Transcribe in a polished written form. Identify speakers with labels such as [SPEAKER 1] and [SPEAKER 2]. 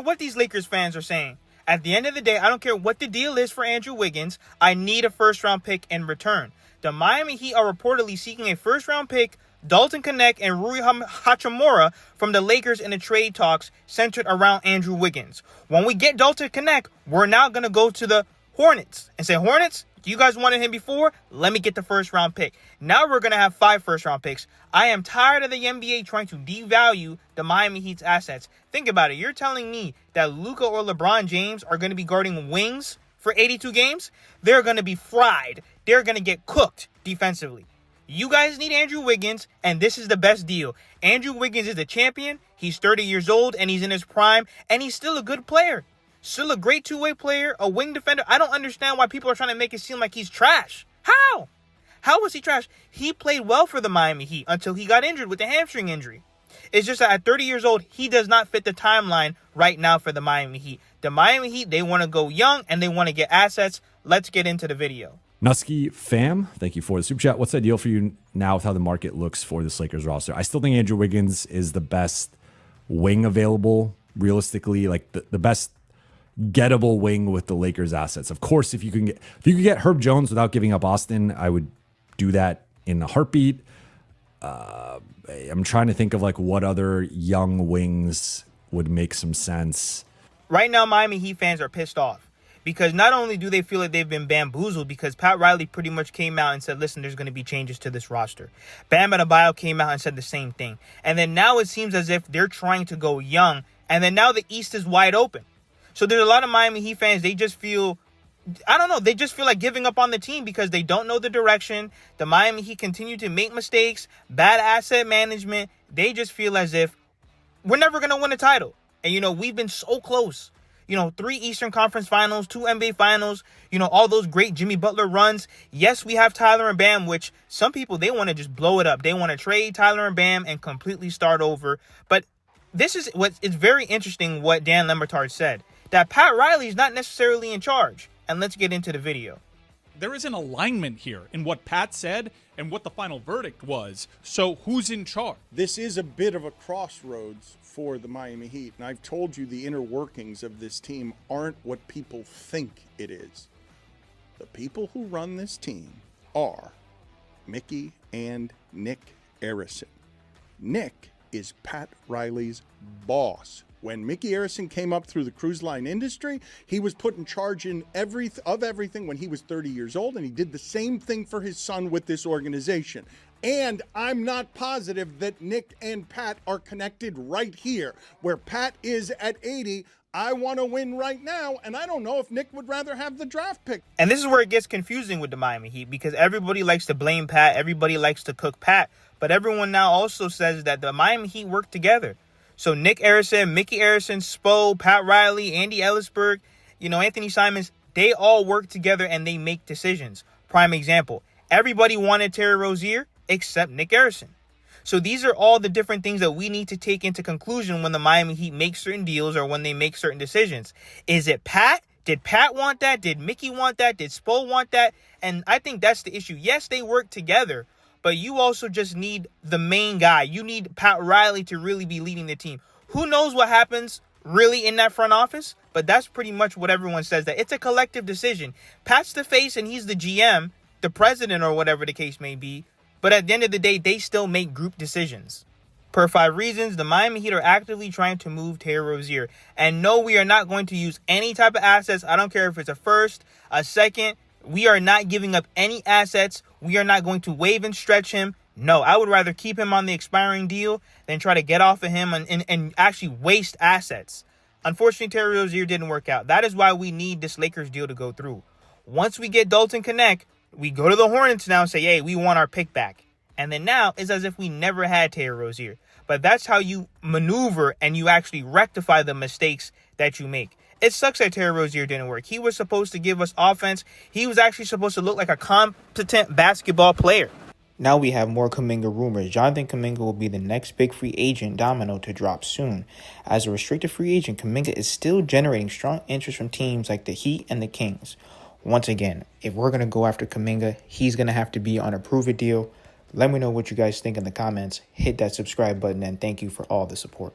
[SPEAKER 1] what these Lakers fans are saying. At the end of the day, I don't care what the deal is for Andrew Wiggins. I need a first-round pick in return. The Miami Heat are reportedly seeking a first-round pick, Dalton Knecht, and Rui Hachimura from the Lakers in the trade talks centered around Andrew Wiggins. When we get Dalton Knecht, we're now going to go to the Hornets and say, Hornets, you guys wanted him before? Let me get the first-round pick. Now we're going to have 5 first-round picks. I am tired of the NBA trying to devalue the Miami Heat's assets. Think about it. You're telling me that Luka or LeBron James are going to be guarding wings for 82 games? They're going to be fried. They're going to get cooked defensively. You guys need Andrew Wiggins, and this is the best deal. Andrew Wiggins is the champion. He's 30 years old, and he's in his prime, and he's still a good player. Still a great two-way player, a wing defender. I don't understand why people are trying to make it seem like he's trash. How? How was he trash? He played well for the Miami Heat until he got injured with the hamstring injury. It's just that at 30 years old, he does not fit the timeline right now for the Miami Heat. The Miami Heat, they want to go young, and they want to get assets. Let's get into the video.
[SPEAKER 2] Nusky Fam, thank you for the super chat. What's ideal for you now with how the market looks for this Lakers roster? I still think Andrew Wiggins is the best wing available, realistically, like the best gettable wing with the Lakers assets. Of course, if you can get Herb Jones without giving up Austin, I would do that in a heartbeat. I'm trying to think of like what other young wings would make some sense.
[SPEAKER 1] Right now, Miami Heat fans are pissed off. Because not only do they feel like they've been bamboozled, because Pat Riley pretty much came out and said, listen, there's going to be changes to this roster. Bam Adebayo came out and said the same thing. And then now it seems as if they're trying to go young. And then now the East is wide open. So there's a lot of Miami Heat fans, they just feel, I don't know, they just feel like giving up on the team because they don't know the direction. The Miami Heat continue to make mistakes, bad asset management. They just feel as if we're never going to win a title. And, we've been so close. 3 Eastern Conference Finals, 2 NBA Finals, all those great Jimmy Butler runs. Yes, we have Tyler and Bam, which some people, they want to just blow it up. They want to trade Tyler and Bam and completely start over. But this is it's very interesting what Dan Lemertard said, that Pat Riley is not necessarily in charge. And let's get into the video.
[SPEAKER 3] There is an alignment here in what Pat said and what the final verdict was. So who's in charge?
[SPEAKER 4] This is a bit of a crossroads for the Miami Heat. And I've told you the inner workings of this team aren't what people think it is. The people who run this team are Mickey and Nick Arison. Nick is Pat Riley's boss. When Mickey Arison came up through the cruise line industry, he was put in charge of everything when he was 30 years old, and he did the same thing for his son with this organization. And I'm not positive that Nick and Pat are connected right here. Where Pat is at 80, I want to win right now, and I don't know if Nick would rather have the draft pick.
[SPEAKER 1] And this is where it gets confusing with the Miami Heat, because everybody likes to blame Pat, everybody likes to cook Pat, but everyone now also says that the Miami Heat work together. So Nick Arison, Mickey Arison, Spo, Pat Riley, Andy Ellisberg, Anthony Simons, they all work together and they make decisions. Prime example, everybody wanted Terry Rozier except Nick Arison. So these are all the different things that we need to take into conclusion when the Miami Heat make certain deals or when they make certain decisions. Is it Pat? Did Pat want that? Did Mickey want that? Did Spo want that? And I think that's the issue. Yes, they work together, but you also just need the main guy. You need Pat Riley to really be leading the team. Who knows what happens really in that front office? But that's pretty much what everyone says, that it's a collective decision. Pat's the face and he's the GM, the president or whatever the case may be. But at the end of the day, they still make group decisions. Per 5 Reasons, the Miami Heat are actively trying to move Terry Rozier. And no, we are not going to use any type of assets. I don't care if it's a first, a second. We are not giving up any assets. We are not going to waive and stretch him. No, I would rather keep him on the expiring deal than try to get off of him and actually waste assets. Unfortunately, Terry Rozier didn't work out. That is why we need this Lakers deal to go through. Once we get Dalton Knecht, we go to the Hornets now and say, hey, we want our pick back. And then now it's as if we never had Terry Rozier. But that's how you maneuver and you actually rectify the mistakes that you make. It sucks that Terry Rozier didn't work. He was supposed to give us offense. He was actually supposed to look like a competent basketball player. Now we have more Kuminga rumors. Jonathan Kuminga will be the next big free agent domino to drop soon. As a restricted free agent, Kuminga is still generating strong interest from teams like the Heat and the Kings. Once again, if we're going to go after Kuminga, he's going to have to be on a prove-it deal. Let me know what you guys think in the comments. Hit that subscribe button, and thank you for all the support.